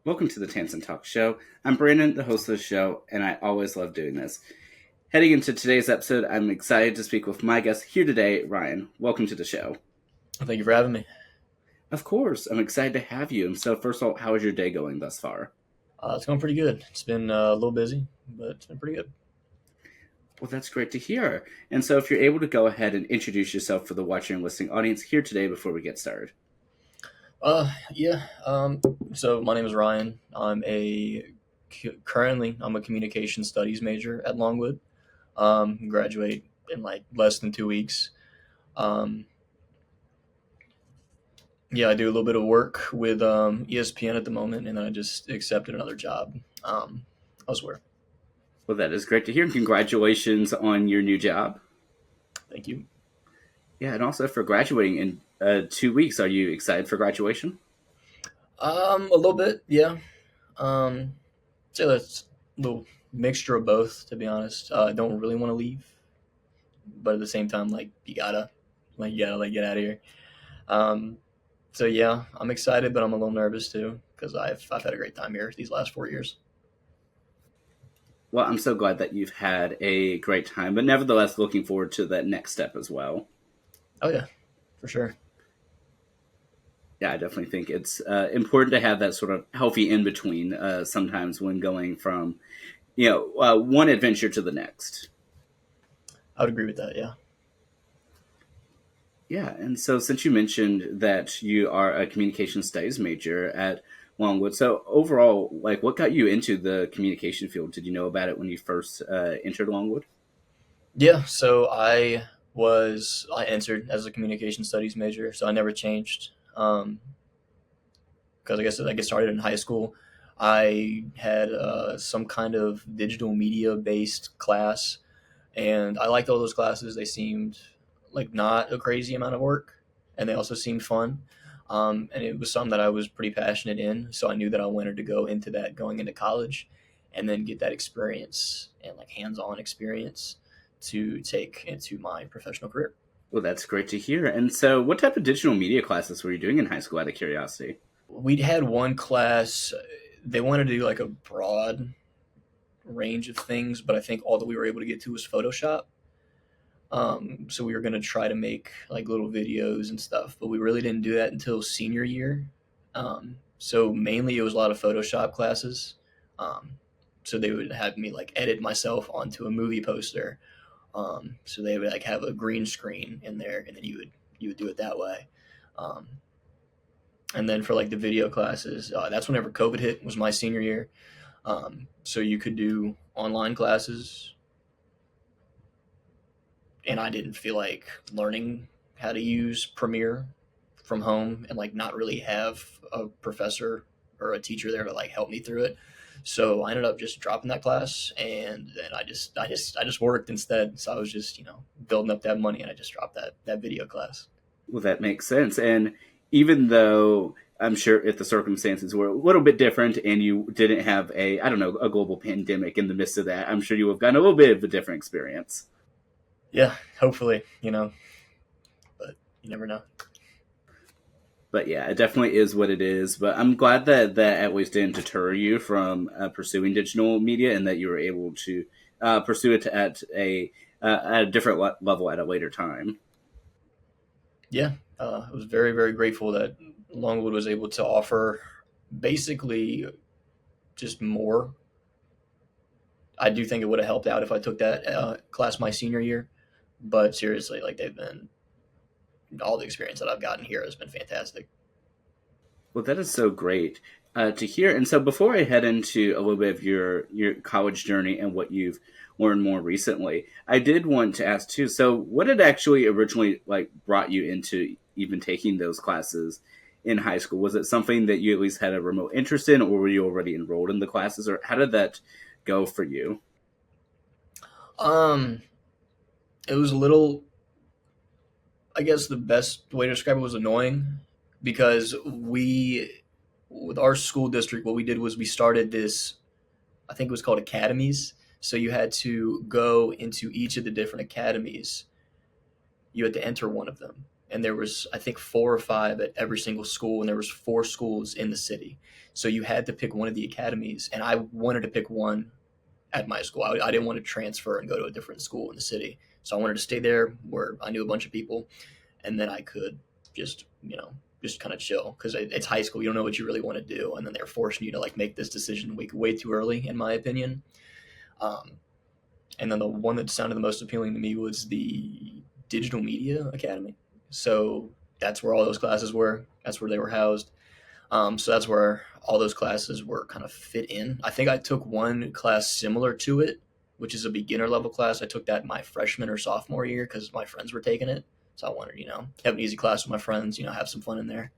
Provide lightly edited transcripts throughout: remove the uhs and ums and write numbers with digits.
Welcome to the Tansson Talks show. I'm Brandon, the host of the show, and I always love doing this. Heading into today's episode, I'm excited to speak with my guest here today, Ryan. Welcome to the show. Thank you for having me. Of course, I'm excited to have you. And so, first of all, how is your day going thus far? It's going pretty good. It's been a little busy, but it's been pretty good. Well, that's great to hear. And so, if you're able to go ahead and introduce yourself for the watching and listening audience here today before we get started. Yeah. So my name is Ryan. Currently I'm a communication studies major at Longwood. Graduate in like less than 2 weeks. Um, yeah, I do a little bit of work with ESPN at the moment, and then I just accepted another job elsewhere. Well, that is great to hear. Congratulations on your new job. Thank you. Yeah, and also for graduating in 2 weeks. Are you excited for graduation? A little bit, yeah. So that's a little mixture of both, to be honest. I don't really want to leave, but at the same time, like you gotta like get out of here. Um, so yeah, I'm excited, but I'm a little nervous too because I've had a great time here these last 4 years. Well, I'm so glad that you've had a great time, but nevertheless, looking forward to that next step as well. Oh yeah, for sure. Yeah, I definitely think it's important to have that sort of healthy in between sometimes when going from, one adventure to the next. I would agree with that. Yeah. Yeah, and so since you mentioned that you are a communication studies major at Longwood, so overall, like, what got you into the communication field? Did you know about it when you first entered Longwood? Yeah. So I entered as a communication studies major, so I never changed. Because I guess started in high school. I had some kind of digital media based class, and I liked all those classes. They seemed like not a crazy amount of work, and they also seemed fun. And it was something that I was pretty passionate in, so I knew that I wanted to go into that going into college, and then get that experience and like hands on experience to take into my professional career. Well, that's great to hear. And so, what type of digital media classes were you doing in high school out of curiosity? We'd had one class. They wanted to do like a broad range of things, but I think all that we were able to get to was Photoshop. So we were going to try to make like little videos and stuff, but we really didn't do that until senior year. So mainly it was a lot of Photoshop classes. Um, so they would have me like edit myself onto a movie poster. So they would like have a green screen in there, and then you would do it that way. Um, and then for like the video classes, that's whenever COVID hit was my senior year. So you could do online classes, and I didn't feel like learning how to use Premiere from home and like not really have a professor or a teacher there to like help me through it. So I ended up just dropping that class, and then I just worked instead. So I was just building up that money, and I just dropped that video class. Well, that makes sense. And even though I'm sure if the circumstances were a little bit different and you didn't have I don't know, a global pandemic in the midst of that, I'm sure you would have gotten a little bit of a different experience. Yeah, hopefully, but you never know. But yeah, it definitely is what it is. But I'm glad that that at least didn't deter you from pursuing digital media and that you were able to pursue it at a different level at a later time. Yeah, I was very, very grateful that Longwood was able to offer basically just more. I do think it would have helped out if I took that class my senior year, but seriously, like they've been all the experience that I've gotten here has been fantastic. Well, that is so great to hear. And so, before I head into a little bit of your college journey and what you've learned more recently, I did want to ask too. So, what had actually originally like brought you into even taking those classes in high school? Was it something that you at least had a remote interest in, or were you already enrolled in the classes, or how did that go for you? Um, it was a little. I guess the best way to describe it was annoying because with our school district, what we did was we started this. I think it was called academies. So you had to go into each of the different academies. You had to enter one of them, and there was I think 4 or 5 at every single school, and there was 4 schools in the city. So you had to pick one of the academies, and I wanted to pick one at my school. I didn't want to transfer and go to a different school in the city, so I wanted to stay there where I knew a bunch of people, and then I could just just kind of chill because it's high school. You don't know what you really want to do, and then they're forcing you to like make this decision way too early, in my opinion. Um, and then the one that sounded the most appealing to me was the Digital Media Academy. So that's where all those classes were. That's where they were housed. So that's where all those classes were kind of fit in. I think I took one class similar to it, which is a beginner level class. I took that my freshman or sophomore year because my friends were taking it. So I wanted, have an easy class with my friends, have some fun in there.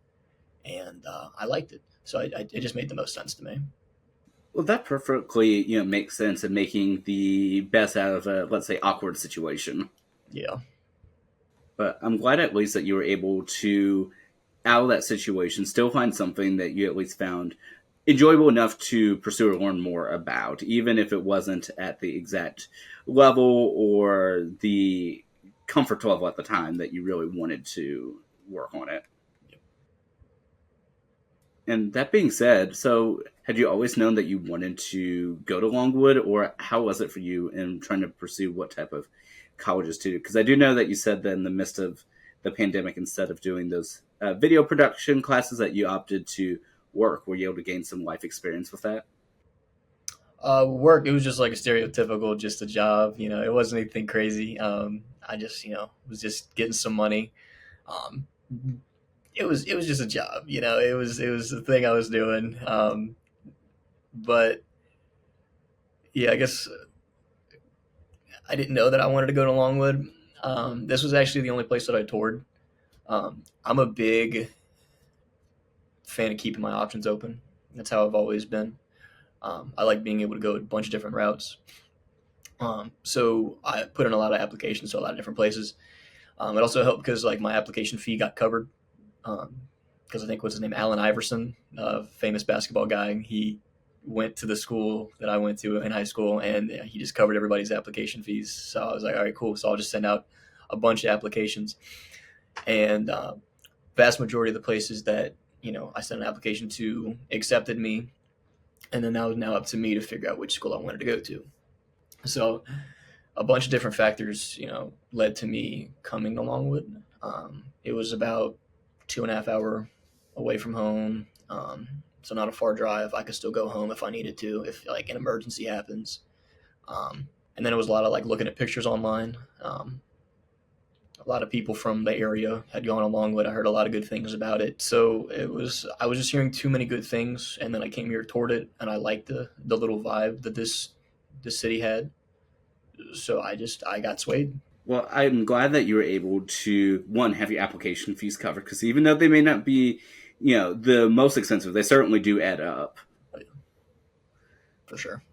And I liked it. So it just made the most sense to me. Well, that perfectly, makes sense in making the best out of a, let's say, awkward situation. Yeah. But I'm glad at least that you were able to, out of that situation, still find something that you at least found enjoyable enough to pursue or learn more about, even if it wasn't at the exact level or the comfort level at the time that you really wanted to work on it. Yep. And that being said, so had you always known that you wanted to go to Longwood, or how was it for you in trying to pursue what type of colleges to do? Because I do know that you said that in the midst of the pandemic, instead of doing those video production classes, that you opted to work. Were you able to gain some life experience with that? Work, it was just like a stereotypical, just a job. It wasn't anything crazy. I just, was just getting some money. Um, it was just a job. It was the thing I was doing. But yeah, I guess I didn't know that I wanted to go to Longwood. This was actually the only place that I toured. I'm a big fan of keeping my options open. That's how I've always been. I like being able to go a bunch of different routes. So I put in a lot of applications to a lot of different places. It also helped because like my application fee got covered. Because I think what's his name, Allen Iverson, famous basketball guy. He went to the school that I went to in high school, and he just covered everybody's application fees. So I was like, all right, cool. So I'll just send out a bunch of applications, and vast majority of the places that I sent an application to accepted me, and then that was now up to me to figure out which school I wanted to go to. So a bunch of different factors, led to me coming to Longwood. It was about 2.5 hour away from home. So not a far drive. I could still go home if I needed to, if like an emergency happens. And then it was a lot of like looking at pictures online. A lot of people from the area had gone to Longwood. I heard a lot of good things about it. So I was just hearing too many good things. And then I came here, toured it, and I liked the little vibe that this city had. So I got swayed. Well, I'm glad that you were able to, one, have your application fees covered, because even though they may not be, the most expensive, they certainly do add up. For sure.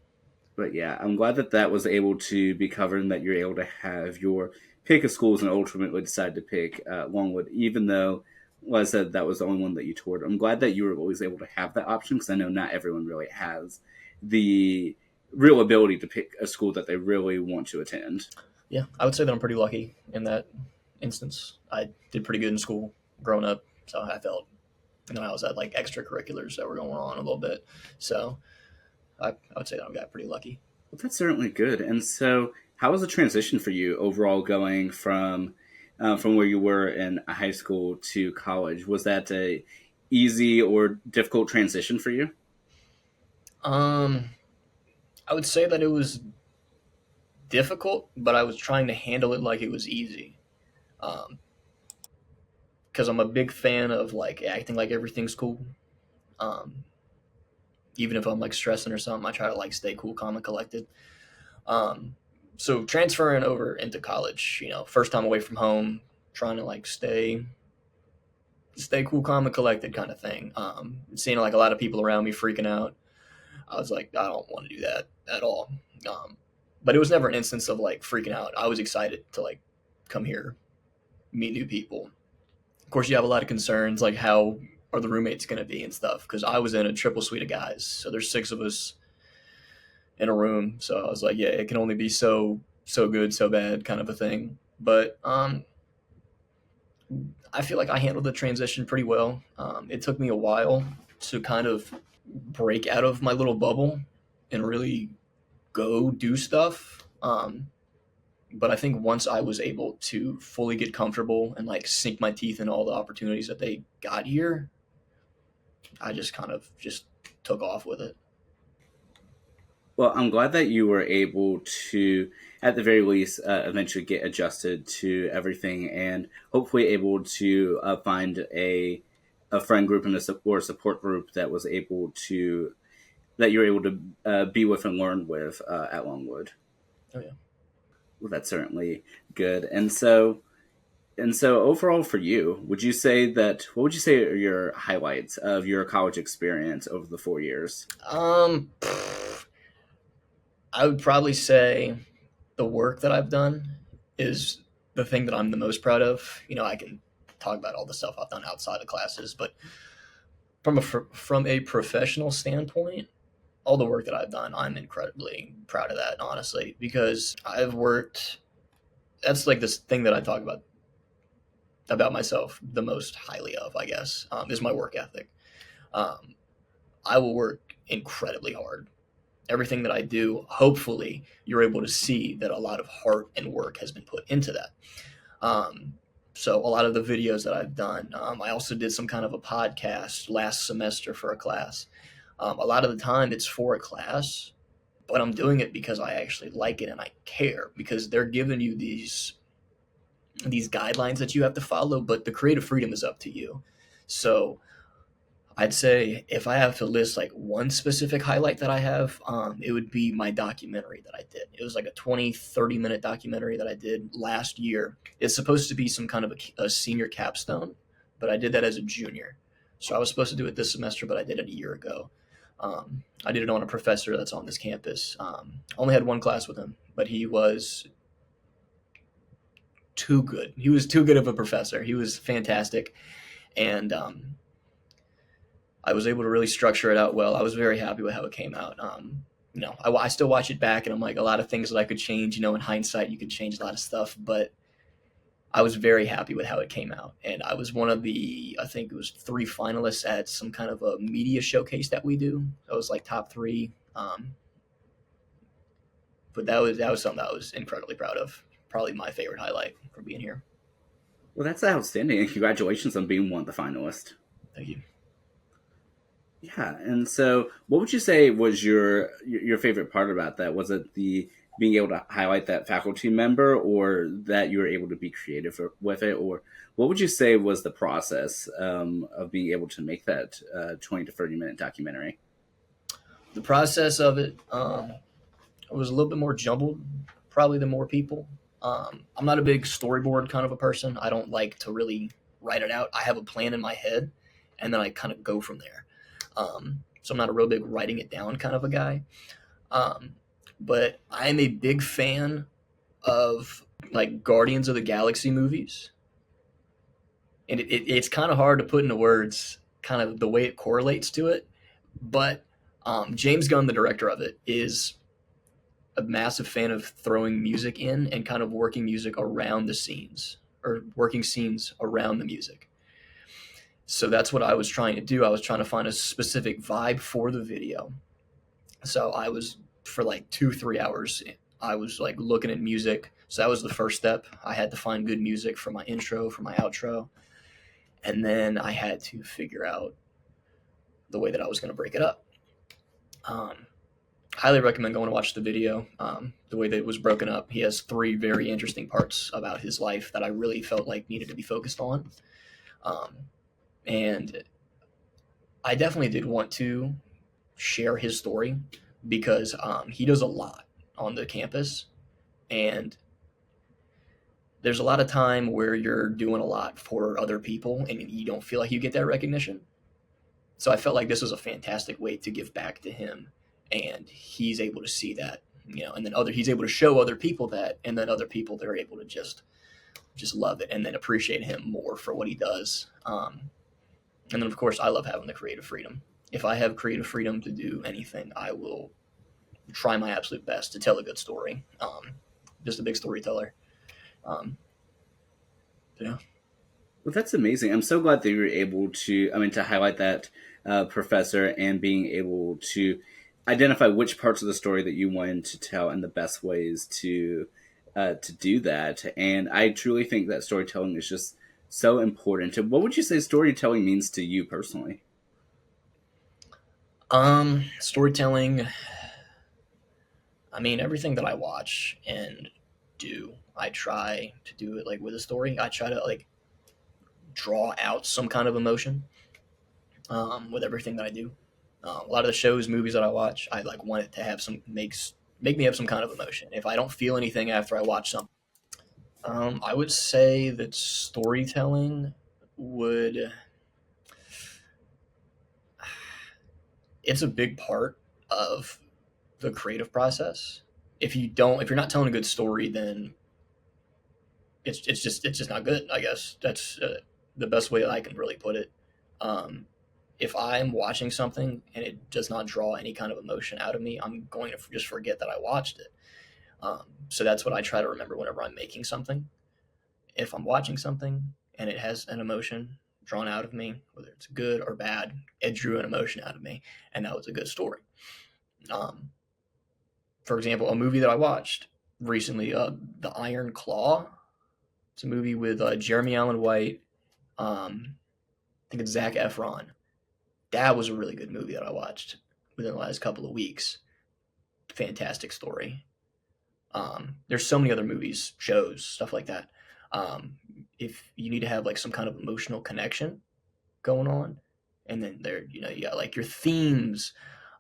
But yeah, I'm glad that that was able to be covered and that you're able to have your pick of schools and ultimately decide to pick Longwood, even though, like I said, that was the only one that you toured. I'm glad that you were always able to have that option, because I know not everyone really has the real ability to pick a school that they really want to attend. Yeah, I would say that I'm pretty lucky in that instance. I did pretty good in school growing up, so I felt, and then I was at like extracurriculars that were going on a little bit. So I would say that I got pretty lucky. Well, that's certainly good. And so, how was the transition for you overall, going from where you were in high school to college? Was that a easy or difficult transition for you? Um, I would say that it was difficult, but I was trying to handle it like it was easy. Um, because I'm a big fan of like acting like everything's cool. Um, Even if I'm like stressing or something, I try to like stay cool, calm, and collected. Um, so transferring over into college, first time away from home, trying to like stay cool, calm, and collected kind of thing. Seeing like a lot of people around me freaking out, I was like, I don't want to do that at all. Um, but it was never an instance of like freaking out. I was excited to like come here, meet new people. Of course, you have a lot of concerns like how are the roommates going to be and stuff, because I was in a triple suite of guys, so there's 6 of us in a room. So I was like, yeah, it can only be so good, so bad kind of a thing. But I feel like I handled the transition pretty well. It took me a while to kind of break out of my little bubble and really go do stuff. But I think once I was able to fully get comfortable and like sink my teeth in all the opportunities that they got here, I just kind of just took off with it. Well, I'm glad that you were able to, at the very least, eventually get adjusted to everything, and hopefully able to find a friend group and or a support group that was able to that you're able to be with and learn with at Longwood. Oh yeah. Well, that's certainly good. And so overall for you, would you say that what would you say are your highlights of your college experience over the 4 years? Um, I would probably say the work that I've done is the thing that I'm the most proud of. I can talk about all the stuff I've done outside of classes, but from a professional standpoint, all the work that I've done, I'm incredibly proud of that, honestly, because I've worked. That's like this thing that I talk about myself the most highly of, I guess, is my work ethic. Um, I will work incredibly hard. Everything that I do, hopefully, you're able to see that a lot of heart and work has been put into that. Um, so a lot of the videos that I've done, I also did some kind of a podcast last semester for a class. A lot of the time it's for a class, but I'm doing it because I actually like it and I care because they're giving you these guidelines that you have to follow, but the creative freedom is up to you. So I'd say if I have to list like one specific highlight that I have, it would be my documentary that I did. It was like a 20-30 minute documentary that I did last year. It's supposed to be some kind of a senior capstone, but I did that as a junior. So I was supposed to do it this semester, but I did it a year ago. I did it on a professor that's on this campus. Only had one class with him, but he was too good. He was too good of a professor. He was fantastic. And I was able to really structure it out well. I was very happy with how it came out. I still watch it back and I'm like, a lot of things that I could change. In hindsight, you could change a lot of stuff, but I was very happy with how it came out. And I was one of I think it was 3 finalists at some kind of a media showcase that we do. I was like top 3. But that was something that I was incredibly proud of. Probably my favorite highlight for being here. Well, that's outstanding, and congratulations on being one of the finalists. Thank you. Yeah, and so what would you say was your favorite part about that? Was it the being able to highlight that faculty member, or that you were able to be creative with it, or what would you say was the process of being able to make that 20 to 30 minute documentary? The process of it was a little bit more jumbled, probably than more people. I'm not a big storyboard kind of a person. I don't like to really write it out. I have a plan in my head, and then I kind of go from there. So I'm not a real big writing it down kind of a guy. But I'm a big fan of like Guardians of the Galaxy movies. And it's kind of hard to put into words kind of the way it correlates to it. But James Gunn, the director of it, is a massive fan of throwing music in and kind of working music around the scenes or working scenes around the music. So that's what I was trying to do. I was trying to find a specific vibe for the video. So I was for like 2-3 hours. I was like looking at music. So that was the first step. I had to find good music for my intro, for my outro. And then I had to figure out the way that I was going to break it up. Highly recommend going to watch the video. The way that it was broken up, he has 3 very interesting parts about his life that I really felt like needed to be focused on. And I definitely did want to share his story because he does a lot on the campus, and there's a lot of time where you're doing a lot for other people and you don't feel like you get that recognition. So I felt like this was a fantastic way to give back to him, and he's able to see that, and then he's able to show other people that, and then other people, they're able to just love it and then appreciate him more for what he does. And then of course I love having the creative freedom. If I have creative freedom to do anything, I will try my absolute best to tell a good story. Just a big storyteller. Yeah. Well, that's amazing. I'm so glad that you were able to, I mean, to highlight that professor and being able to identify which parts of the story that you wanted to tell and the best ways to do that. And I truly think that storytelling is just so important. And what would you say storytelling means to you personally? Storytelling. I mean, everything that I watch and do, I try to do it like with a story. I try to like draw out some kind of emotion with everything that I do. A lot of the shows, movies that I watch, I like want it to have some make me have some kind of emotion. If I don't feel anything after I watch something, I would say that storytelling would it's a big part of the creative process. If you're not telling a good story, then it's just not good. I guess that's the best way I can really put it. Um, if I'm watching something and it does not draw any kind of emotion out of me, I'm going to just forget that I watched it. So that's what I try to remember whenever I'm making something. If I'm watching something and it has an emotion drawn out of me, whether it's good or bad, it drew an emotion out of me, and that was a good story. Um, for example, a movie that I watched recently, The Iron Claw. It's a movie with Jeremy Allen White. I think it's Zach Efron. That was a really good movie that I watched within the last couple of weeks. Fantastic story. There's so many other movies, shows, stuff like that. If you need to have like some kind of emotional connection going on, and then there, you got like your themes,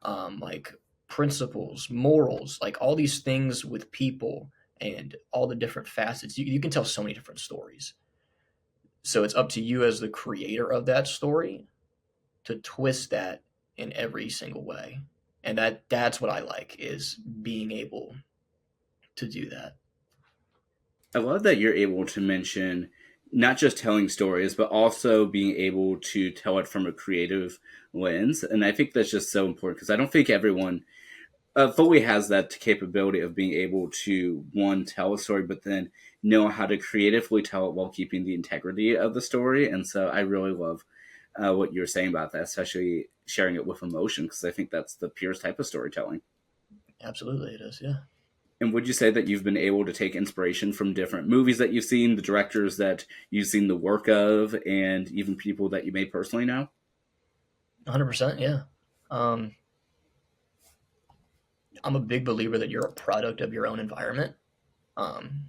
like principles, morals, like all these things with people and all the different facets. You can tell so many different stories. So it's up to you as the creator of that story to twist that in every single way. And that's what I like is being able to do that. I love that you're able to mention not just telling stories, but also being able to tell it from a creative lens. And I think that's just so important because I don't think everyone fully has that capability of being able to one tell a story, but then know how to creatively tell it while keeping the integrity of the story. And so I really love what you're saying about that, especially sharing it with emotion, because I think that's the purest type of storytelling. Absolutely, it is. Yeah, And would you say that you've been able to take inspiration from different movies that you've seen, the directors that you've seen the work of, and even people that you may personally know? 100%. Yeah. Um, I'm a big believer that you're a product of your own environment. Um,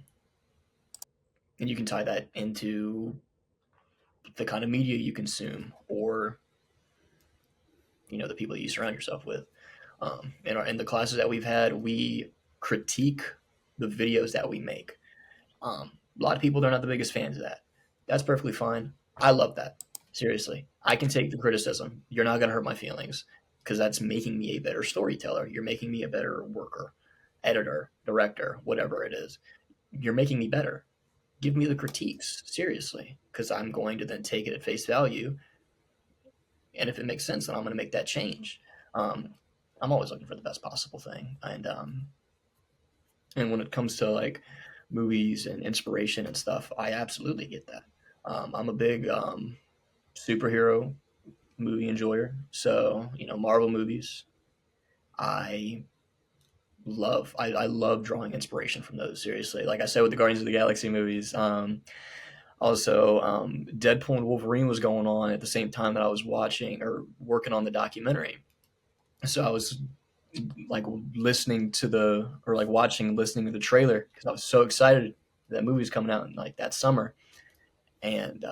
and you can tie that into the kind of media you consume or, the people that you surround yourself with. In the classes that we've had, we critique the videos that we make. A lot of people, they're not the biggest fans of that. That's perfectly fine. I love that. Seriously. I can take the criticism. You're not going to hurt my feelings because that's making me a better storyteller. You're making me a better worker, editor, director, whatever it is. You're making me better. Give me the critiques, seriously, because I'm going to then take it at face value. And if it makes sense, then I'm going to make that change. Um, I'm always looking for the best possible thing. And when it comes to like movies and inspiration and stuff, I absolutely get that. I'm a big superhero movie enjoyer, so Marvel movies. I I love drawing inspiration from those. Seriously, like I said with the Guardians of the Galaxy movies. Also, Deadpool and Wolverine was going on at the same time that I was watching or working on the documentary. So I was like listening to the or like watching and listening to the trailer because I was so excited that movie was coming out in like that summer. And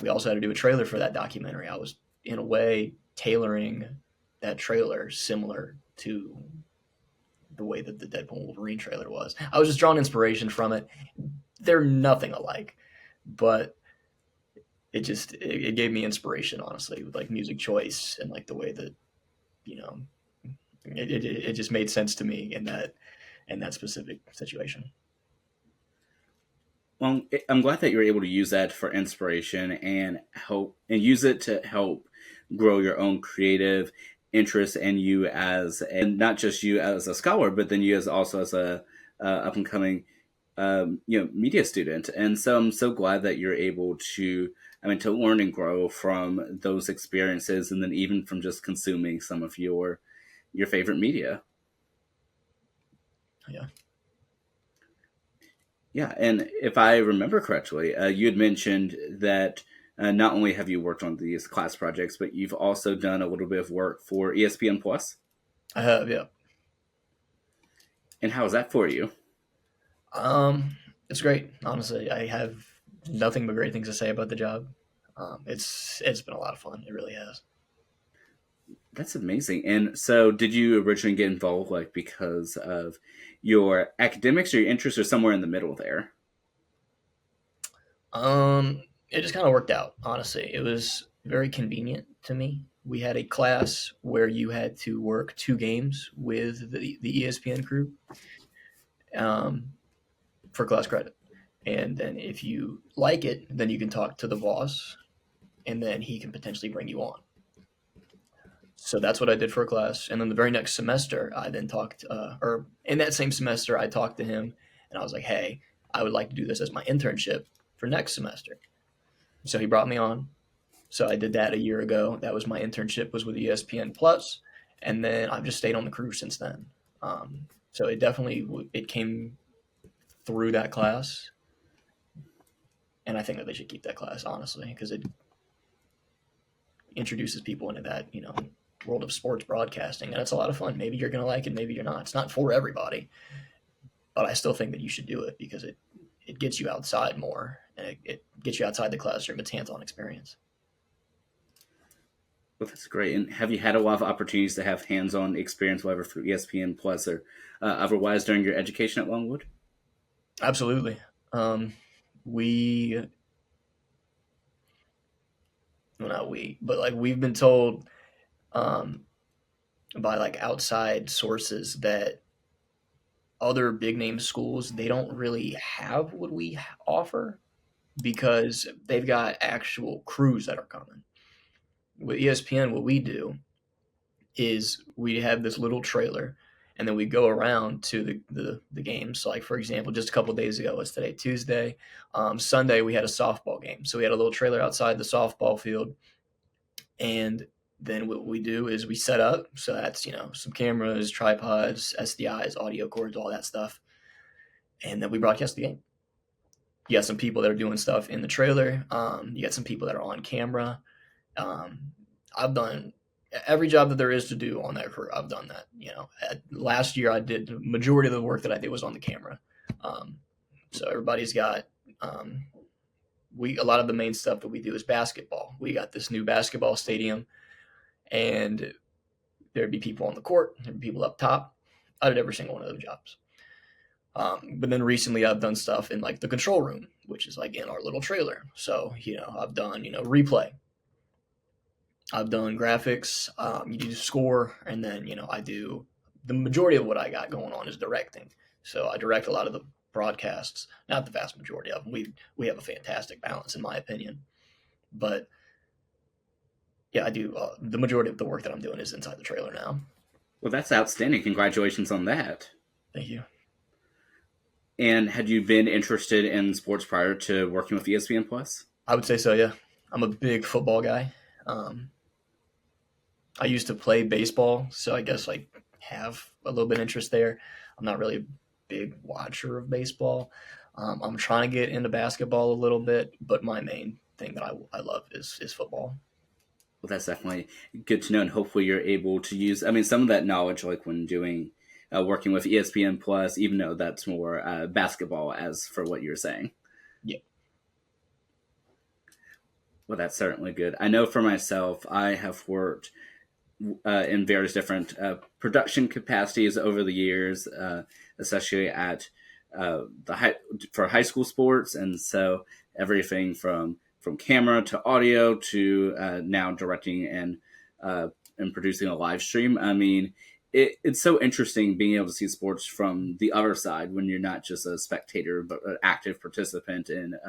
we also had to do a trailer for that documentary. I was in a way tailoring that trailer similar to the way that the Deadpool Wolverine trailer was. I was just drawing inspiration from it. They're nothing alike, but it gave me inspiration honestly with like music choice and like the way that you know it just made sense to me in that specific situation. Well, I'm glad that you're able to use that for inspiration and help and use it to help grow your own creative interests and you as and not just you as a scholar, but then you as also as a up and coming media student, and so I'm so glad that you're able to, to learn and grow from those experiences, and then even from just consuming some of your favorite media. Yeah. Yeah, and if I remember correctly, you had mentioned that not only have you worked on these class projects, but you've also done a little bit of work for ESPN Plus. I have, yeah. And how is that for you? Um, it's great. Honestly, I have nothing but great things to say about the job. It's been a lot of fun. It really has. That's amazing. And so, did you originally get involved like because of your academics or your interests, or somewhere in the middle there? It just kind of worked out. Honestly, it was very convenient to me. We had a class where you had to work 2 games with the ESPN crew um, for class credit, and then if you like it, then you can talk to the boss, and then he can potentially bring you on. So that's what I did for a class. And then the very next semester, I then talked, or in that same semester, I talked to him and I was like, hey, I would like to do this as my internship for next semester. So he brought me on. So I did that a year ago. That was my internship, was with ESPN Plus, and then I've just stayed on the crew since then. So it definitely it came through that class, and I think that they should keep that class honestly because it introduces people into that world of sports broadcasting, and it's a lot of fun. Maybe you're gonna like it, maybe you're not. It's not for everybody, but I still think that you should do it because it gets you outside more, and it gets you outside the classroom. It's hands-on experience. Well, that's great. And have you had a lot of opportunities to have hands-on experience, whether through ESPN Plus or otherwise, during your education at Longwood? Absolutely. We well, not we, but like we've been told um, by like outside sources that other big name schools, they don't really have what we offer because they've got actual crews that are coming. With ESPN, what we do is we have this little trailer and then we go around to the games. So like for example, just a couple of days ago, what's today, Tuesday, Sunday we had a softball game. So we had a little trailer outside the softball field, and then what we do is we set up. So that's some cameras, tripods, SDIs, audio cords, all that stuff, and then we broadcast the game. You got some people that are doing stuff in the trailer. You got some people that are on camera. Um, I've done every job that there is to do on that crew. I've done that. Last year I did the majority of the work that I did was on the camera. Um, so everybody's got we a lot of the main stuff that we do is basketball. We got this new basketball stadium, and there'd be people on the court, there'd be people up top. I did every single one of those jobs. But then recently I've done stuff in like the control room, which is like in our little trailer. So, I've done, replay. I've done graphics, you do score, and then, I do the majority of what I got going on is directing. So I direct a lot of the broadcasts, not the vast majority of them. We have a fantastic balance in my opinion. But yeah, I do the majority of the work that I'm doing is inside the trailer now. Well, that's outstanding. Congratulations on that. Thank you. And had you been interested in sports prior to working with ESPN Plus? I would say so, yeah. I'm a big football guy. I used to play baseball, so I guess like have a little bit of interest there. I'm not really a big watcher of baseball. I'm trying to get into basketball a little bit, but my main thing that I love is football. Well, that's definitely good to know, and hopefully you're able to use. Some of that knowledge, like when doing working with ESPN Plus, even though that's more basketball, as for what you're saying. Yeah. Well, that's certainly good. I know for myself, I have worked in various different production capacities over the years, especially at for high school sports, and so everything from camera to audio to now directing and producing a live stream. It's so interesting being able to see sports from the other side when you're not just a spectator but an active participant in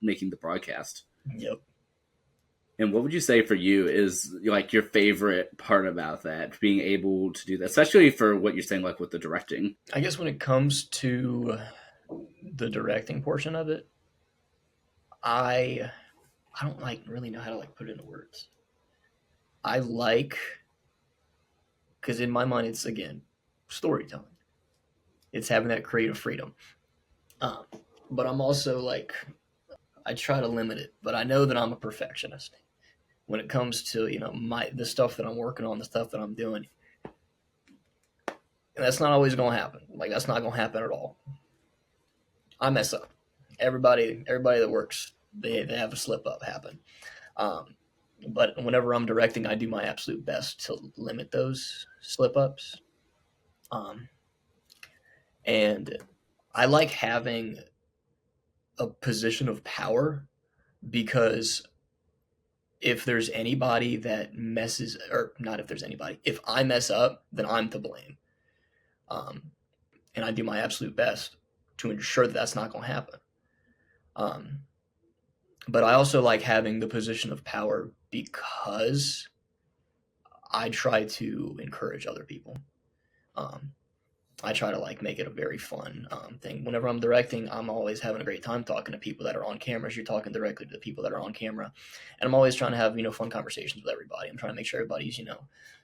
making the broadcast. Yep. And what would you say for you is like your favorite part about that, being able to do that, especially for what you're saying, like with the directing? I guess when it comes to the directing portion of it, I I don't like really know how to like put it into words. I like because in my mind it's again storytelling. It's having that creative freedom. Um, but I'm also like I try to limit it, but I know that I'm a perfectionist when it comes to my the stuff that I'm working on, the stuff that I'm doing, and that's not always going to happen. Like that's not going to happen at all. I mess up. Everybody that works, they have a slip up happen. Um, but whenever I'm directing, I do my absolute best to limit those slip ups. Um, and I like having a position of power because if there's anybody that messes, or not if there's anybody, if I mess up, then I'm to blame. Um, and I do my absolute best to ensure that that's not going to happen. Um, but I also like having the position of power because I try to encourage other people. Um, I try to like make it a very fun thing. Whenever I'm directing, I'm always having a great time talking to people that are on cameras. You're talking directly to the people that are on camera, and I'm always trying to have fun conversations with everybody. I'm trying to make sure everybody's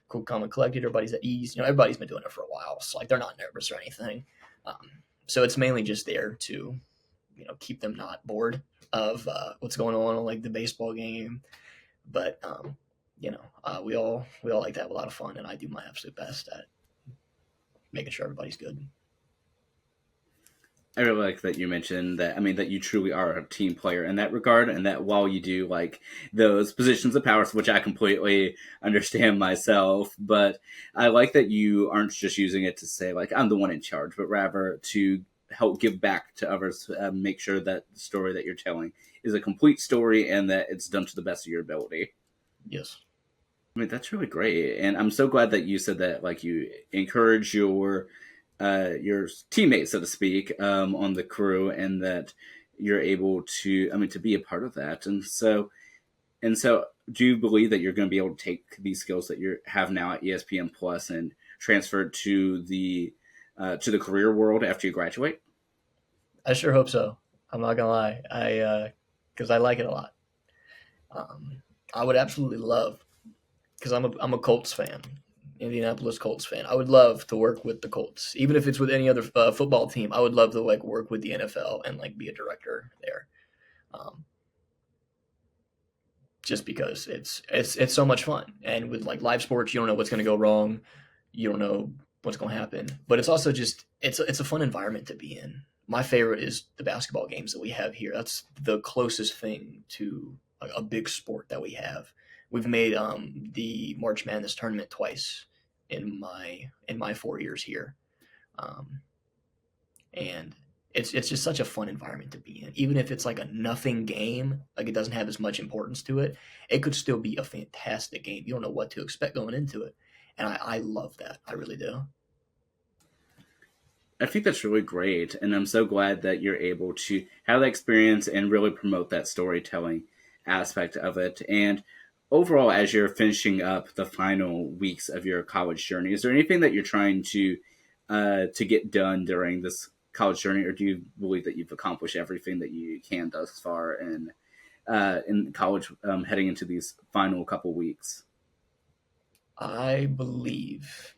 cool, calm, and collected. Everybody's at ease. Everybody's been doing it for a while, so like they're not nervous or anything. So it's mainly just there to keep them not bored of what's going on like the baseball game. But we all like to have a lot of fun, and I do my absolute best at making sure everybody's good. I really like that you mentioned that. I mean, that you truly are a team player in that regard, and that while you do like those positions of power, which I completely understand myself, but I like that you aren't just using it to say like I'm the one in charge, but rather to help give back to others, make sure that the story that you're telling is a complete story and that it's done to the best of your ability. Yes. I mean, that's really great, and I'm so glad that you said that. Like, you encourage your teammates, so to speak, on the crew, and that you're able to, I mean, to be a part of that. And so, do you believe that you're going to be able to take these skills that you have now at ESPN Plus and transfer it to the career world after you graduate? I sure hope so. I'm not gonna lie. Because I like it a lot. I would absolutely love because I'm a Colts fan, Indianapolis Colts fan. I would love to work with the Colts, even if it's with any other football team. I would love to like work with the NFL and like be a director there, um, just because it's so much fun. And with like live sports, you don't know what's going to go wrong, you don't know what's going to happen, but it's also just it's a fun environment to be in. My favorite is the basketball games that we have here. That's the closest thing to a big sport that we have. We've made the March Madness tournament twice in my 4 years here, um, and it's just such a fun environment to be in. Even if it's like a nothing game, like it doesn't have as much importance to it, it could still be a fantastic game. You don't know what to expect going into it, and I love that. I really do. I think that's really great, and I'm so glad that you're able to have that experience and really promote that storytelling aspect of it. And overall, as you're finishing up the final weeks of your college journey, is there anything that you're trying to get done during this college journey, or do you believe that you've accomplished everything that you can thus far in college, heading into these final couple weeks? I believe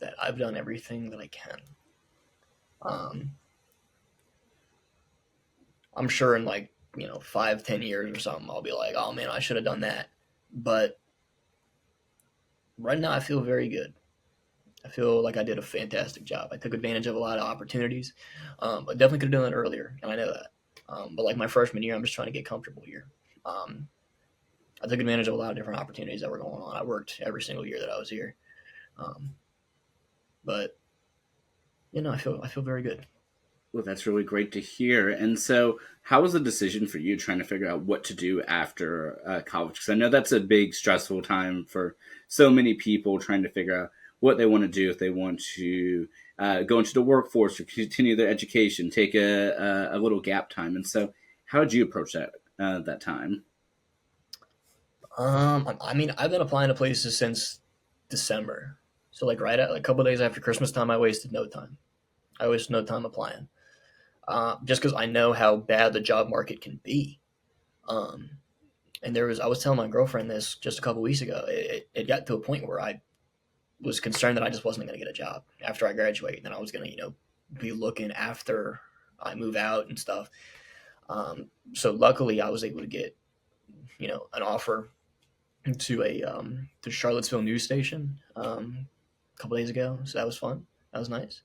that I've done everything that I can. Um, I'm sure in like 5, 10 years or something, I'll be like, oh man, I should have done that. But right now, I feel very good. I feel like I did a fantastic job. I took advantage of a lot of opportunities. I definitely could have done it earlier, and I know that. But like my freshman year, I'm just trying to get comfortable here. Um, I took advantage of a lot of different opportunities that were going on. I worked every single year that I was here. Um, but I feel very good. Well, that's really great to hear. And so, how was the decision for you trying to figure out what to do after college? Because I know that's a big, stressful time for so many people trying to figure out what they want to do, if they want to go into the workforce or continue their education, take a little gap time. And so, how did you approach that time? I mean, I've been applying to places since December. So like right at like a couple of days after Christmas time, I wasted no time. I wasted no time applying. just because I know how bad the job market can be. Um, and I was telling my girlfriend this just a couple weeks ago. It got to a point where I was concerned that I just wasn't going to get a job after I graduate, and then I was going to, be looking after I move out and stuff. So luckily, I was able to get, an offer to a to Charlottesville news station a couple days ago. So that was fun. That was nice,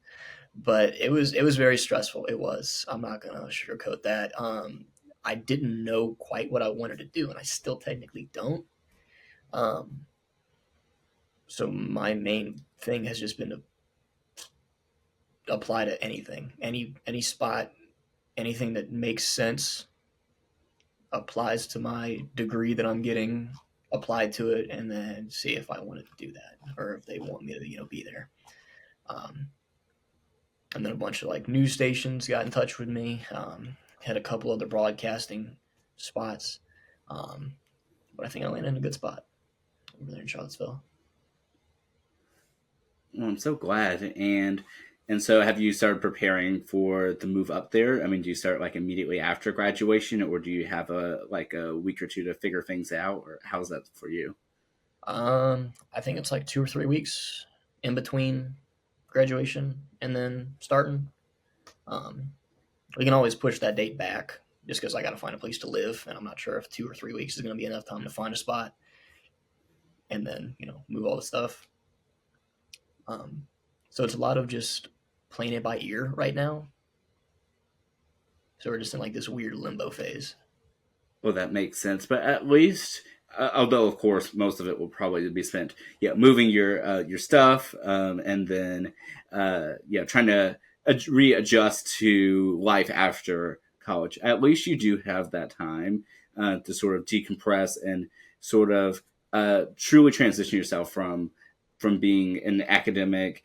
but it was very stressful. It was. I'm not gonna sugarcoat that. I didn't know quite what I wanted to do, and I still technically don't. Um, so my main thing has just been to apply to anything, any spot, anything that makes sense applies to my degree that I'm getting, applied to it, and then see if I wanted to do that or if they want me to be there. Um, and then a bunch of like news stations got in touch with me. Had a couple other broadcasting spots, um, but I think I landed in a good spot over there in Charlottesville. Well, I'm so glad. And so have you started preparing for the move up there? I mean, do you start like immediately after graduation, or do you have a week or two to figure things out, or how's that for you? I think it's like 2 or 3 weeks in between graduation and then starting. Um, we can always push that date back just because I got to find a place to live, and I'm not sure if 2 or 3 weeks is going to be enough time to find a spot and then move all the stuff. Um, so it's a lot of just playing it by ear right now. So we're just in like this weird limbo phase. Well, that makes sense. But at least, although of course most of it will probably be spent, yeah, moving your stuff, and then trying to readjust to life after college. At least you do have that time to sort of decompress and sort of truly transition yourself from being an academic.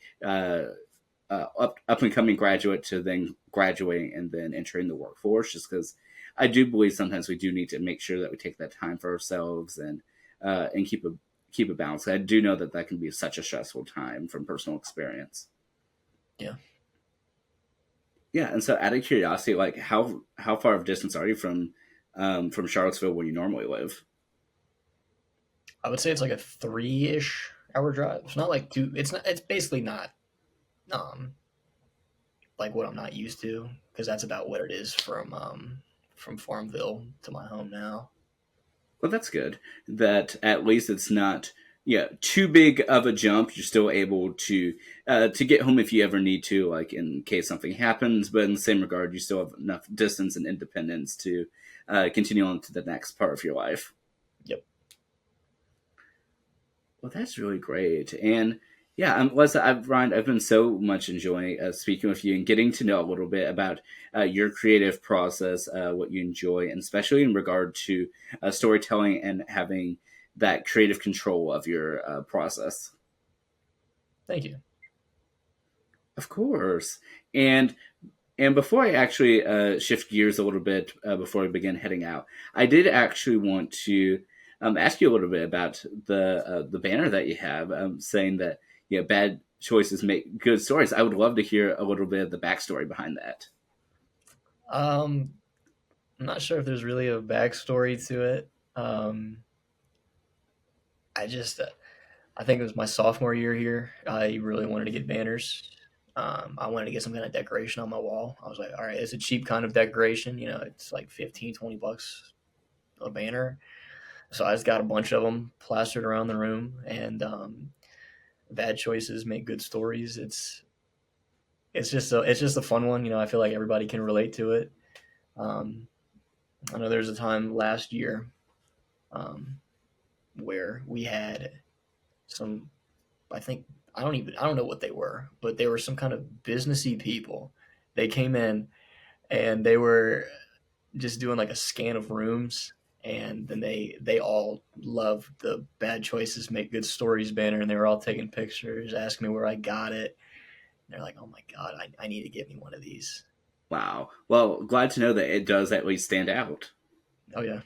Up and coming graduate to then graduating and then entering the workforce, just because I do believe sometimes we do need to make sure that we take that time for ourselves and keep a balance. I do know that that can be such a stressful time from personal experience. Yeah. Yeah, and so out of curiosity, like how far of distance are you from Charlottesville where you normally live? I would say it's like a 3-ish hour drive. It's not like two. It's not. It's basically not um like what I'm not used to because that's about what it is from Farmville to my home now. Well, that's good. That at least it's not too big of a jump. You're still able to get home if you ever need to, like in case something happens. But in the same regard, you still have enough distance and independence to continue on to the next part of your life. Yep. Well, that's really great. And yeah, Leslie, Ryan, I've been so much enjoying speaking with you and getting to know a little bit about your creative process, what you enjoy, and especially in regard to storytelling and having that creative control of your process. Thank you. Of course. And and before I actually shift gears a little bit before we begin heading out, I did actually want to ask you a little bit about the banner that you have, saying that bad choices make good stories. I would love to hear a little bit of the backstory behind that. Um, I'm not sure if there's really a backstory to it. Um, I just I think it was my sophomore year here. I really wanted to get banners. I wanted to get some kind of decoration on my wall. I was like, all right, it's a cheap kind of decoration. It's like 15, 20 bucks a banner. So I just got a bunch of them plastered around the room. And bad choices make good stories. It's just a fun one. I feel like everybody can relate to it. Um, I know there's a time last year um, where we had some. I think I don't know what they were, but they were some kind of businessy people. They came in and they were just doing like a scan of rooms, and then they all loved the bad choices make good stories banner, and they were all taking pictures, asking me where I got it. And they're like, "Oh my god, I need to get me one of these." Wow. Well, glad to know that it does at least stand out. Oh yeah.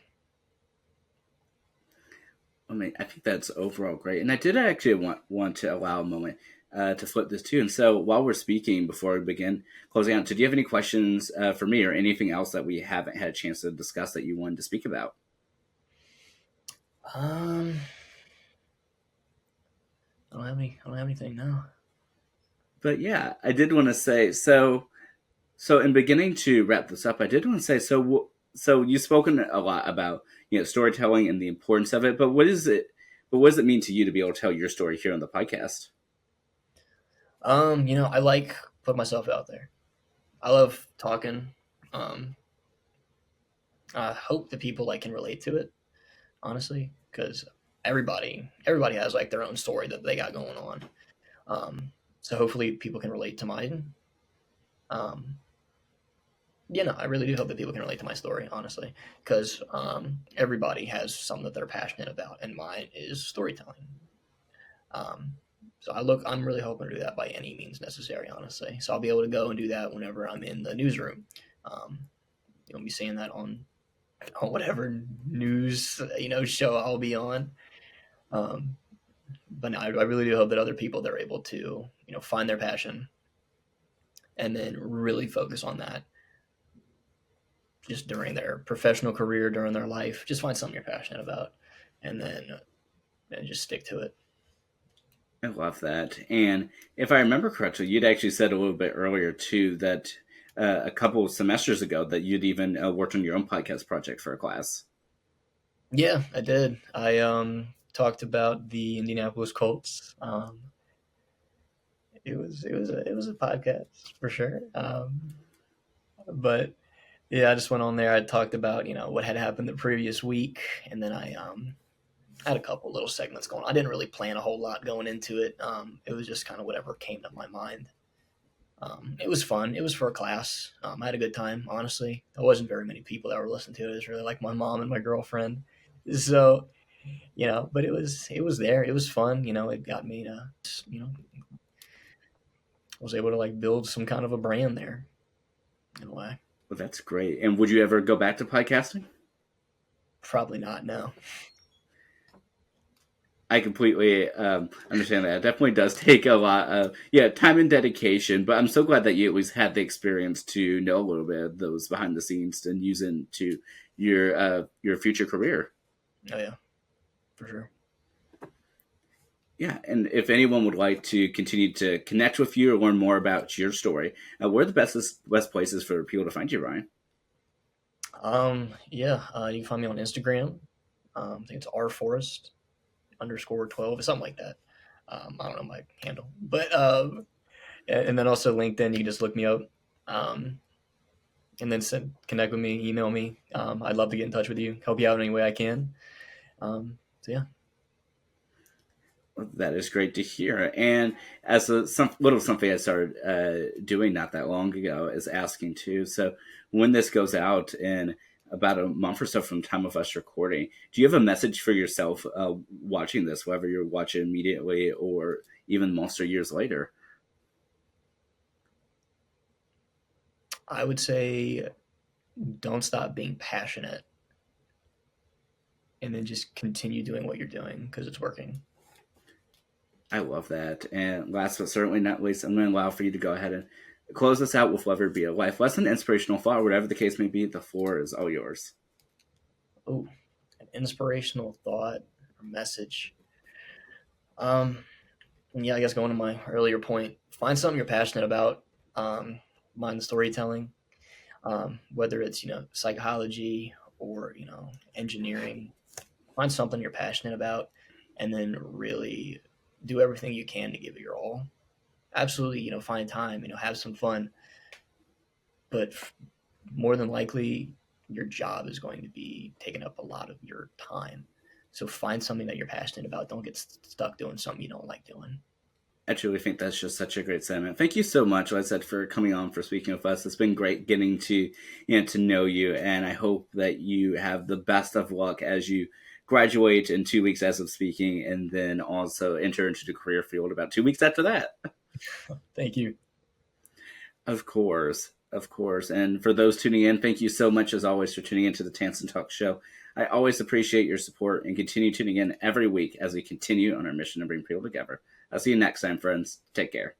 I mean, I think that's overall great. And I did actually want to allow a moment to flip this too. And so while we're speaking, before we begin closing out, did you have any questions for me or anything else that we haven't had a chance to discuss that you wanted to speak about? Um, I don't have anything now. But yeah, I did want to say so in beginning to wrap this up, I did want to say so you've spoken a lot about storytelling and the importance of it, but what does it mean to you to be able to tell your story here on the podcast? I like putting myself out there. I love talking. Um, I hope that people like can relate to it, honestly, because everybody has like their own story that they got going on. So hopefully people can relate to mine. Um, I really do hope that people can relate to my story, honestly, because everybody has something that they're passionate about, and mine is storytelling. Um, so I'm really hoping to do that by any means necessary, honestly. So I'll be able to go and do that whenever I'm in the newsroom. Um, you'll be seeing that on whatever news show I'll be on. Um, but no, I really do hope that other people they're able to find their passion and then really focus on that just during their professional career, during their life. Just find something you're passionate about, and then just stick to it. I love that. And if I remember correctly, you'd actually said a little bit earlier too that a couple of semesters ago that you'd even worked on your own podcast project for a class. Yeah, I did. I talked about the Indianapolis Colts. It was a podcast for sure. But yeah, I just went on there. I talked about what had happened the previous week, and then I had a couple little segments going. I didn't really plan a whole lot going into it. It was just kind of whatever came to my mind. It was fun. It was for a class. I had a good time. Honestly, there wasn't very many people that were listening to it. It was really like my mom and my girlfriend. So but it was there. It was fun. It got me to was able to like build some kind of a brand there in a way. Well, that's great. And would you ever go back to podcasting? Probably not. No. I completely understand that. It definitely does take a lot of time and dedication. But I'm so glad that you at least had the experience to know a little bit of those behind the scenes and use into your future career. Oh yeah, for sure. Yeah, and if anyone would like to continue to connect with you or learn more about your story, where are the best places for people to find you, Ryan? Yeah, you can find me on Instagram. I think it's rforrest _12 or something like that. I don't know my handle, but and then also LinkedIn. You can just look me up, and then connect with me, email me. I'd love to get in touch with you, help you out in any way I can. So yeah. That is great to hear. And as little something I started doing not that long ago is asking too. So when this goes out in about a month or so from the time of us recording, do you have a message for yourself watching this, whether you're watching immediately or even months or years later? I would say don't stop being passionate, and then just continue doing what you're doing because it's working. I love that. And last but certainly not least, I'm going to allow for you to go ahead and close us out with whatever be a life lesson, inspirational thought, whatever the case may be. The floor is all yours. Oh, an inspirational thought or message. Um, yeah, I guess going to my earlier point, find something you're passionate about. Mind storytelling, whether it's psychology or engineering. Find something you're passionate about, and then really do everything you can to give it your all. Absolutely, find time, have some fun, but more than likely, your job is going to be taking up a lot of your time. So find something that you're passionate about. Don't get stuck doing something you don't like doing. I truly think that's just such a great sentiment. Thank you so much, like I said, for coming on, for speaking with us. It's been great getting to to know you, and I hope that you have the best of luck as you graduate in 2 weeks as of speaking, and then also enter into the career field about 2 weeks after that. Thank you. Of course, of course. And for those tuning in, thank you so much as always for tuning into the Tansson Talks show. I always appreciate your support and continue tuning in every week as we continue on our mission to bring people together. I'll see you next time, friends. Take care.